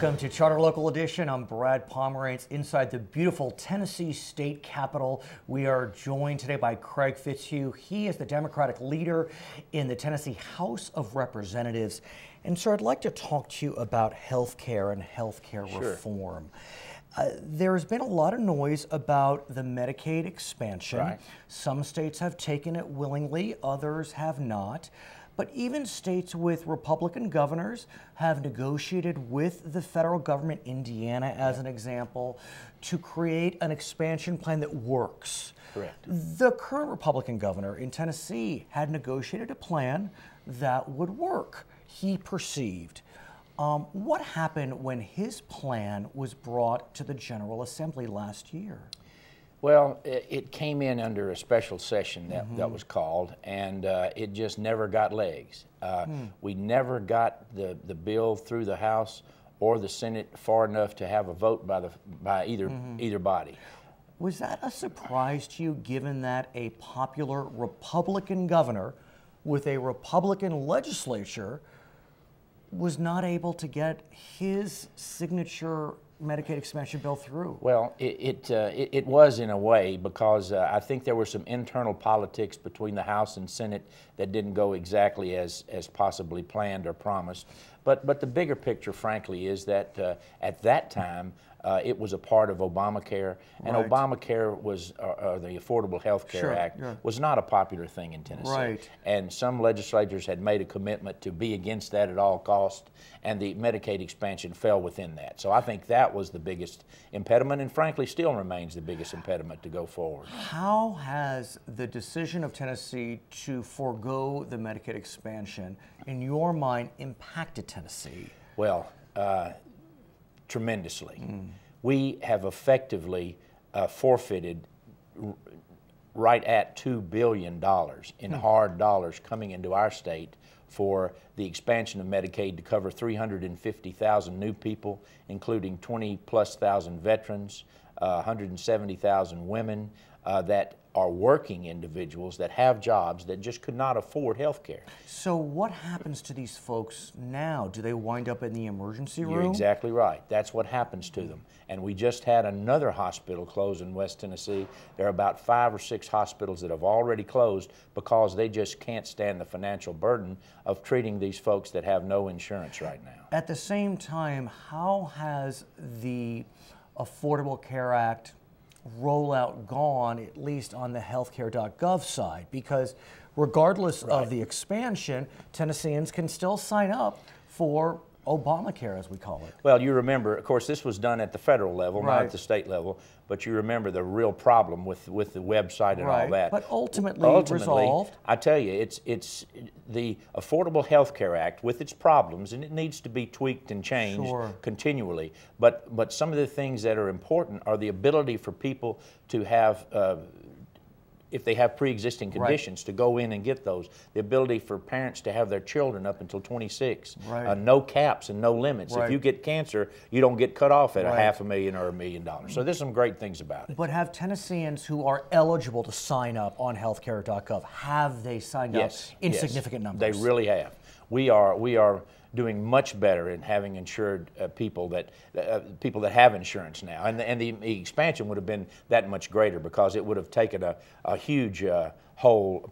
Welcome to Charter Local Edition. I'm Brad Pomerance inside the beautiful Tennessee State Capitol. We are joined today by Craig Fitzhugh. He is the Democratic leader in the Tennessee House of Representatives. And sir, I'd like to talk to you about health care and health care reform. There's been a lot of noise about the Medicaid expansion. Right. Some states have taken it willingly, others have not. But even states with Republican governors have negotiated with the federal government, Indiana as an example, to create an expansion plan that works. Correct. The current Republican governor in Tennessee had negotiated a plan that would work, he perceived. What happened when his plan was brought to the General Assembly last year? Well, it came in under a special session that was called, and it just never got legs. We never got the bill through the House or the Senate far enough to have a vote by either body. Was that a surprise to you, given that a popular Republican governor with a Republican legislature was not able to get his signature Medicaid expansion bill through? Well, it was in a way, because I think there were some internal politics between the House and Senate that didn't go exactly as possibly planned or promised. But the bigger picture, frankly, is that at that time, it was a part of Obamacare, and Right. Obamacare was, the Affordable Health Care Act, was not a popular thing in Tennessee. Right. And some legislators had made a commitment to be against that at all costs, and the Medicaid expansion fell within that. So I think that was the biggest impediment, and frankly still remains the biggest impediment to go forward. How has the decision of Tennessee to forego the Medicaid expansion, in your mind, impacted Tennessee? Well, tremendously. We have effectively forfeited right at $2 billion in hard dollars coming into our state for the expansion of Medicaid to cover 350,000 new people, including 20+ thousand veterans, 170,000 women that are working individuals that have jobs that just could not afford health care. So what happens to these folks now? Do they wind up in the emergency room? You're exactly right. That's what happens to them. And we just had another hospital close in West Tennessee. There are about 5 or 6 hospitals that have already closed because they just can't stand the financial burden of treating these folks that have no insurance right now. At the same time, how has the Affordable Care Act rollout gone, at least on the healthcare.gov side? Because regardless of the expansion, Tennesseans can still sign up for Obamacare, as we call it. Well, you remember, of course, this was done at the federal level, not at the state level, but you remember the real problem with the website and all that. But ultimately resolved. I tell you, it's the Affordable Health Care Act with its problems, and it needs to be tweaked and changed continually. But some of the things that are important are the ability for people to have if they have pre-existing conditions, to go in and get those. The ability for parents to have their children up until 26. No caps and no limits. If you get cancer, you don't get cut off at $500,000 or $1 million. So there's some great things about it. But have Tennesseans who are eligible to sign up on healthcare.gov, have they signed up in significant numbers? They really have. We are doing much better in having insured people that have insurance now, and the expansion would have been that much greater because it would have taken a huge hole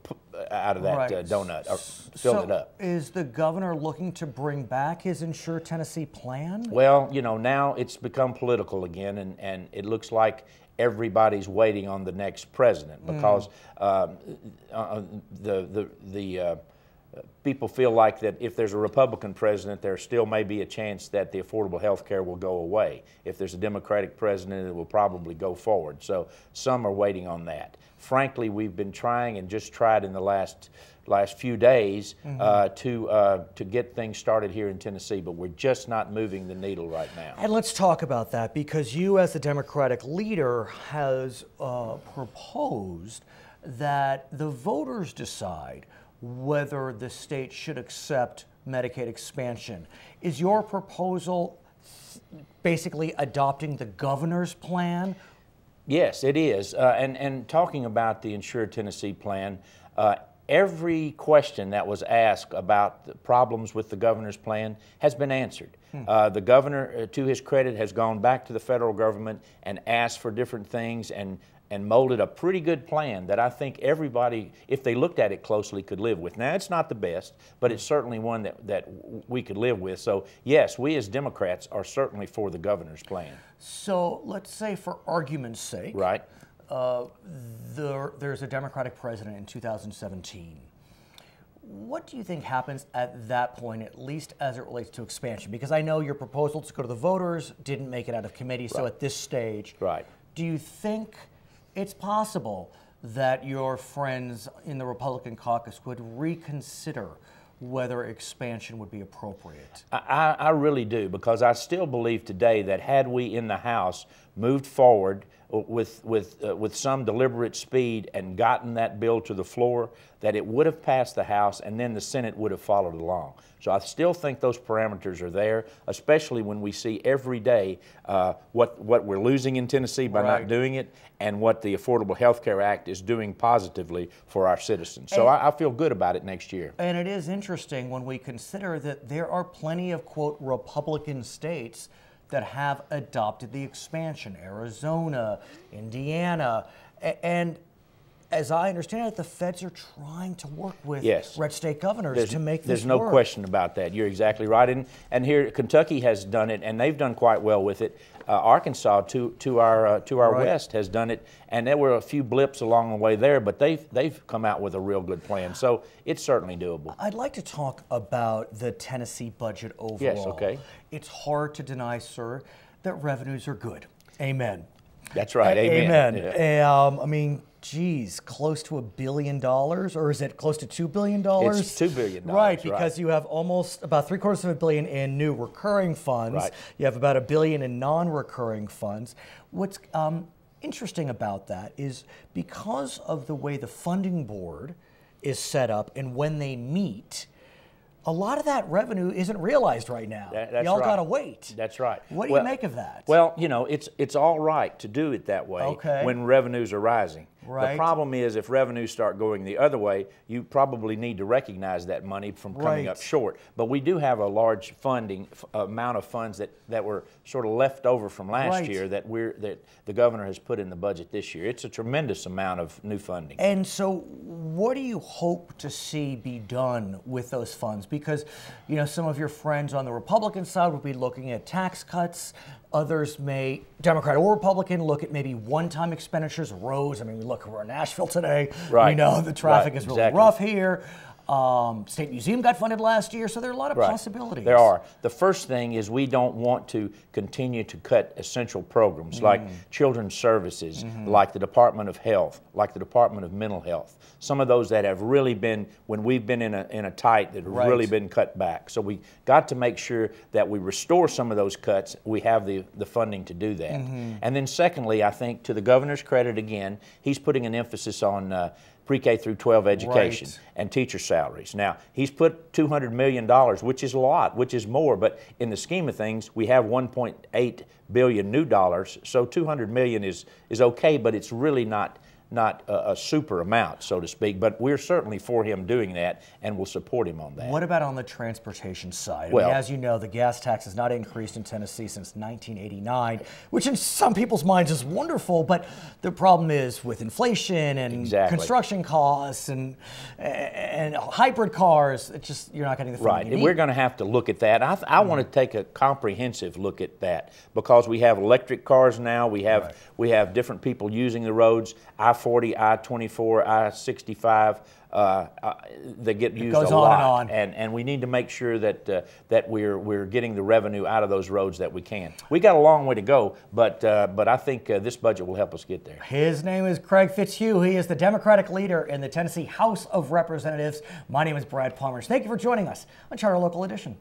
out of that donut, or filled it up. Is the governor looking to bring back his Insure Tennessee plan? Well, you know, now it's become political again, and it looks like everybody's waiting on the next president because people feel like that if there's a Republican president, there still may be a chance that the affordable health care will go away. If there's a Democratic president, it will probably go forward. So some are waiting on that. Frankly, we've been trying and just tried in the last few days to get things started here in Tennessee, but we're just not moving the needle right now. And let's talk about that, because you as the Democratic leader has proposed that the voters decide whether the state should accept Medicaid expansion. Is your proposal basically adopting the governor's plan? Yes, it is. And talking about the Insure Tennessee plan, every question that was asked about the problems with the governor's plan has been answered. The governor, to his credit, has gone back to the federal government and asked for different things and molded a pretty good plan that I think everybody, if they looked at it closely, could live with. Now, it's not the best, but it's certainly one that we could live with. So, yes, we as Democrats are certainly for the governor's plan. So, let's say for argument's sake, right? There's a Democratic president in 2017. What do you think happens at that point, at least as it relates to expansion? Because I know your proposal to go to the voters didn't make it out of committee, so at this stage, do you think it's possible that your friends in the Republican caucus would reconsider whether expansion would be appropriate? I really do, because I still believe today that had we in the House moved forward with some deliberate speed and gotten that bill to the floor, that it would have passed the House and then the Senate would have followed along. So I still think those parameters are there, especially when we see every day what we're losing in Tennessee by not doing it, and what the Affordable Health Care Act is doing positively for our citizens. So I feel good about it next year. And it is interesting when we consider that there are plenty of, quote, Republican states that have adopted the expansion. Arizona, Indiana, and as I understand it, the feds are trying to work with red state governors to make this There's no question about that. You're exactly right. And here, Kentucky has done it, and they've done quite well with it. Arkansas, to our west, has done it, and there were a few blips along the way there, but they've come out with a real good plan. So it's certainly doable. I'd like to talk about the Tennessee budget overall. Yes, okay. It's hard to deny, sir, that revenues are good. Amen. That's right. Amen. Yeah. I mean, geez, close to $1 billion, or is it close to $2 billion? It's $2 billion. Right, because you have almost about $750 million in new recurring funds. Right. You have about $1 billion in non-recurring funds. What's interesting about that is because of the way the funding board is set up and when they meet, a lot of that revenue isn't realized right now. Y'all got to wait. That's right. What do you make of that? Well, you know, it's all right to do it that way when revenues are rising. Right. The problem is if revenues start going the other way, you probably need to recognize that money from coming up short. But we do have a large amount of funds that were sort of left over from last year that the governor has put in the budget this year. It's a tremendous amount of new funding. And so what do you hope to see be done with those funds? Because, you know, some of your friends on the Republican side would be looking at tax cuts. Others may, Democrat or Republican, look at maybe one-time expenditures, roads. I mean, we look over Nashville today. We know the traffic is really rough here. State Museum got funded last year, so there are a lot of possibilities. There are. The first thing is we don't want to continue to cut essential programs like children's services, like the Department of Health, like the Department of Mental Health. Some of those that have really been, when we've been in a tight, that have really been cut back. So we got to make sure that we restore some of those cuts. We have the funding to do that. And then secondly, I think to the governor's credit again, he's putting an emphasis on pre-K through 12 education and teacher salaries. Now, he's put $200 million, which is a lot, which is more, but in the scheme of things, we have $1.8 billion new dollars, so $200 million is okay, but it's really not a super amount, so to speak, but we're certainly for him doing that and will support him on that. What about on the transportation side? Well, I mean, as you know, the gas tax has not increased in Tennessee since 1989, which in some people's minds is wonderful, but the problem is with inflation and construction costs and hybrid cars, it's just, you're not getting the funding you need. We're going to have to look at that. I want to take a comprehensive look at that because we have electric cars now, we have different people using the roads. I-40, I-24, I-65, they get used a lot, and we need to make sure that we're getting the revenue out of those roads that we can. We got a long way to go, but I think this budget will help us get there. His name is Craig Fitzhugh. He is the Democratic leader in the Tennessee House of Representatives. My name is Brad Pomerance. Thank you for joining us on Charter Local Edition.